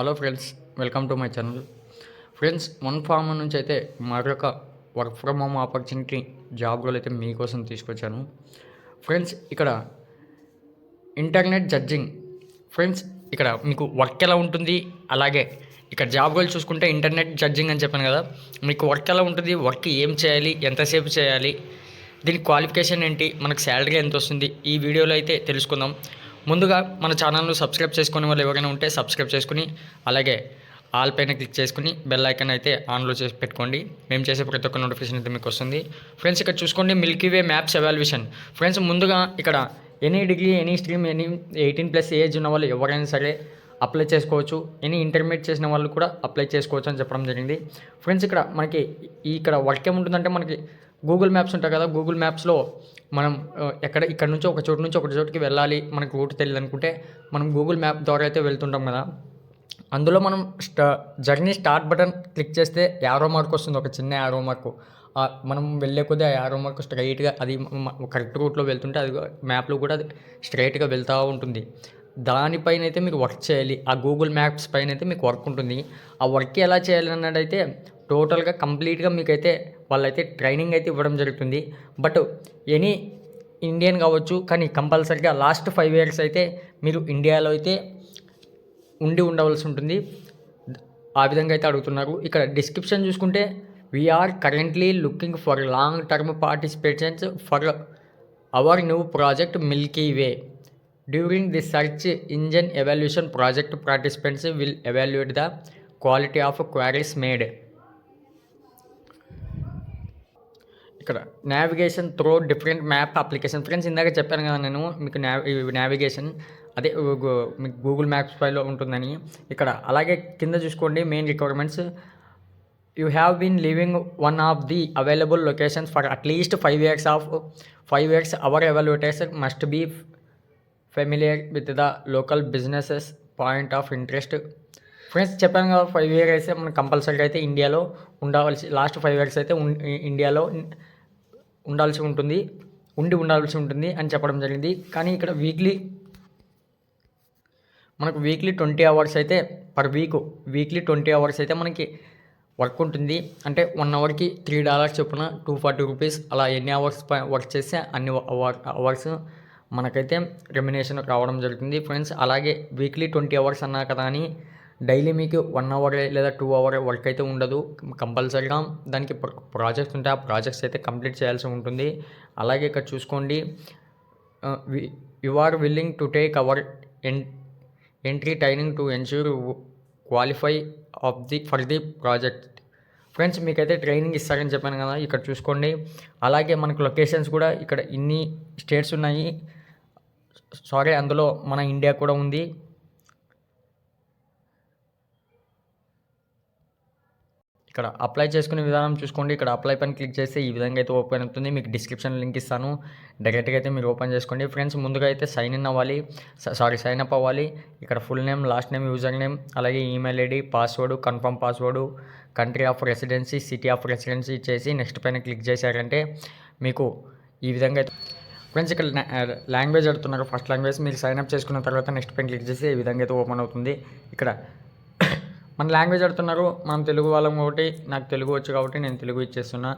Hello friends, welcome to my channel. Friends, one firm నుంచి అయితే మరొక work from home opportunity job role అయితే మీకోసం తీసుకొచ్చాను. ఫ్రెండ్స్, ఇక్కడ ఇంటర్నెట్ జడ్జింగ్. ఫ్రెండ్స్, ఇక్కడ మీకు వర్క్ ఎలా ఉంటుంది, అలాగే ఇక్కడ జాబ్ రోల్ చూసుకుంటే ఇంటర్నెట్ జడ్జింగ్ అని చెప్పాను కదా. మీకు వర్క్ ఎలా ఉంటుంది, వర్క్ ఏం చేయాలి, ఎంతసేపు చేయాలి, దీని క్వాలిఫికేషన్ ఏంటి, మనకు శాలరీ ఎంత వస్తుంది, ఈ వీడియోలో అయితే తెలుసుకుందాం. ముందుగా మన ఛానల్ను సబ్స్క్రైబ్ చేసుకునే వాళ్ళు ఎవరైనా ఉంటే సబ్స్క్రైబ్ చేసుకుని, అలాగే ఆల్ పైన క్లిక్ చేసుకుని బెల్ ఐకాన్ అయితే ఆన్లో చేసి పెట్టుకోండి. మేము చేసే ప్రతి ఒక్క నోటిఫికేషన్ అయితే మీకు వస్తుంది. ఫ్రెండ్స్, ఇక్కడ చూసుకోండి, మిల్కీ వే మ్యాప్స్ ఎవాల్యుయేషన్. ఫ్రెండ్స్, ముందుగా ఇక్కడ any degree, any stream, any 18+ age ఉన్న వాళ్ళు ఎవరైనా సరే అప్లై చేసుకోవచ్చు. ఎనీ ఇంటర్మీడియట్ చేసిన వాళ్ళు కూడా అప్లై చేసుకోవచ్చు అని చెప్పడం జరిగింది. ఫ్రెండ్స్, ఇక్కడ మనకి ఇక్కడ వర్క్ ఏముంటుందంటే, మనకి గూగుల్ మ్యాప్స్ ఉంటాయి కదా, గూగుల్ మ్యాప్స్లో మనం ఇక్కడ నుంచి ఒక చోటు నుంచి ఒక చోటుకి వెళ్ళాలి, మనకు రూట్ తెలియదు అనుకుంటే మనం గూగుల్ మ్యాప్ ద్వారా అయితే వెళ్తుంటాం కదా. అందులో మనం జర్నీ స్టార్ట్ బటన్ క్లిక్ చేస్తే యారో మార్క్ వస్తుంది, ఒక చిన్న యారో మార్కు. మనం వెళ్ళే కొద్దీ ఆ యారో మార్క్ స్ట్రైట్గా అది కరెక్ట్ రూట్లో వెళ్తుంటే అది మ్యాప్లో కూడా అది స్ట్రైట్గా వెళ్తూ ఉంటుంది. దానిపైన అయితే మీకు వర్క్ చేయాలి. ఆ గూగుల్ మ్యాప్స్ పైన అయితే మీకు వర్క్ ఉంటుంది. ఆ వర్క్ ఎలా చేయాలి అన్నట్టయితే టోటల్గా కంప్లీట్గా మీకైతే వాళ్ళైతే ట్రైనింగ్ అయితే ఇవ్వడం జరుగుతుంది. బట్ ఎనీ ఇండియన్ కావచ్చు, కానీ కంపల్సరీగా లాస్ట్ 5 years అయితే మీరు ఇండియాలో అయితే ఉండవలసి ఉంటుంది. ఆ విధంగా అయితే అడుగుతున్నారు. ఇక్కడ డిస్క్రిప్షన్ చూసుకుంటే, we're currently looking for long term participations for our new project Milky Way. During the search engine evaluation project participants will evaluate the quality of queries made. ఇక్కడ navigation through different map application. Friends, ఇందాక చెప్పాను కదా నేను మీకు navigation అదే మీకు Google maps పైలో ఉంటుందని. ఇక్కడ అలాగే కింద చూసుకోండి, main requirements. You have been living one of the available locations for అట్లీస్ట్ 5 years. Our evaluators must be familiar with the local businesses point of interest. Friends, చెప్పాను కదా, 5 years అయితే మనం కంపల్సరీగా అయితే ఇండియాలో లాస్ట్ 5 years అయితే ఇండియాలో ఉండాల్సి ఉంటుంది అని చెప్పడం జరిగింది. కానీ ఇక్కడ మనకు వీక్లీ 20 hours అయితే పర్ వీక్లీ 20 hours అయితే మనకి వర్క్ ఉంటుంది. అంటే 1 hourకి $3 చొప్పున ₹240. అలా ఎన్ని అవర్స్ వర్క్ చేస్తే అన్ని అవర్స్ మనకైతే రెమ్యునేషన్ రావడం జరుగుతుంది. ఫ్రెండ్స్, అలాగే వీక్లీ 20 hours అన్నా కదా అని డైలీ మీకు 1 hour లేదా 2 hour వర్క్ అయితే ఉండదు. కంపల్సరీగా దానికి ప్రాజెక్ట్స్ ఉంటాయి, ఆ ప్రాజెక్ట్స్ అయితే కంప్లీట్ చేయాల్సి ఉంటుంది. అలాగే ఇక్కడ చూసుకోండి, you are willing to take our entry training to ensure qualify for the project. Friends, మీకైతే ట్రైనింగ్ ఇస్తారని చెప్పాను కదా, ఇక్కడ చూసుకోండి. అలాగే మనకు లొకేషన్స్ కూడా ఇక్కడ ఇన్ని స్టేట్స్ ఉన్నాయి. అందులో మన ఇండియా కూడా ఉంది. ఇక్కడ అప్లై చేసుకునే విధానం చూసుకోండి. ఇక్కడ అప్లై పైన క్లిక్ చేస్తే ఈ విధంగా అయితే ఓపెన్ అవుతుంది. మీకు డిస్క్రిప్షన్ లింక్ ఇస్తాను, డైరెక్ట్గా అయితే మీరు ఓపెన్ చేసుకోండి. ఫ్రెండ్స్, ముందుగా అయితే సైన్ అప్ అవ్వాలి. ఇక్కడ full name, last name, user name, అలాగే email ID, password, confirm password, country of residency, city of residency ఇచ్చేసి నెక్స్ట్ పైన క్లిక్ చేశారంటే మీకు ఈ విధంగా అయితే. ఫ్రెండ్స్, ఇక్కడ లాంగ్వేజ్ అడుగుతున్నారు. ఫస్ట్ లాంగ్వేజ్ మీరు సైన్ అప్ చేసుకున్న తర్వాత నెక్స్ట్ పైన క్లిక్ చేసి ఈ విధంగా అయితే ఓపెన్ అవుతుంది. ఇక్కడ మన లాంగ్వేజ్ అడుగుతున్నారు. మనం తెలుగు వాళ్ళం కాబట్టి నాకు తెలుగు వచ్చు కాబట్టి నేను తెలుగు ఇచ్చేస్తున్నా.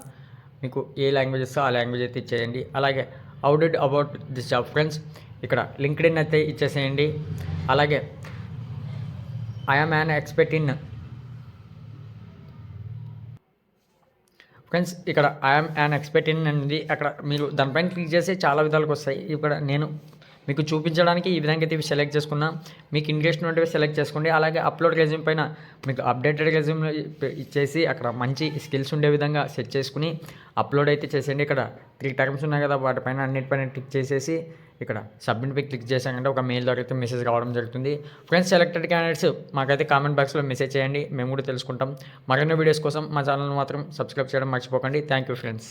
మీకు ఏ లాంగ్వేజ్ ఇస్తో ఆ లాంగ్వేజ్ అయితే ఇచ్చేయండి. అలాగే how did about this job. Friends, ఇక్కడ లింక్డ్ఇన్ అయితే ఇచ్చేసేయండి. అలాగే I'm an expert in. Friends, ఇక్కడ ఐఎమ్ యాన్ ఎక్స్పర్ట్ ఇన్ అనేది అక్కడ మీరు దానిపైన క్లిక్ చేస్తే చాలా విధాలుగా వస్తాయి. ఇక్కడ నేను మీకు చూపించడానికి ఈ విధంగా అయితే సెలెక్ట్ చేసుకున్నా. మీకు ఇంట్రెస్ట్ ఉంటే సెలెక్ట్ చేసుకోండి. అలాగే అప్లోడ్ రెజ్యూమ్ పైన మీకు అప్డేటెడ్ రెజ్యూమ్ ఇచ్చేసి అక్కడ మంచి స్కిల్స్ ఉండే విధంగా సెట్ చేసుకుని అప్లోడ్ అయితే చేసేయండి. ఇక్కడ 3 terms ఉన్నాయి కదా, వాటిపైన అన్నిటిపైన క్లిక్ చేసేసి ఇక్కడ సబ్మిట్ పై క్లిక్ చేశాకంటే ఒక మెయిల్ ద్వారా అయితే మెసేజ్ రావడం జరుగుతుంది. ఫ్రెండ్స్, సెలెక్టెడ్ క్యాండిడేట్స్ మాకైతే కామెంట్ బాక్స్లో మెసేజ్ చేయండి, మేము కూడా తెలుసుకుంటాం. మరిన్ని వీడియోస్ కోసం మా ఛానల్ మాత్రం సబ్స్క్రైబ్ చేయడం మర్చిపోకండి. Thank you friends.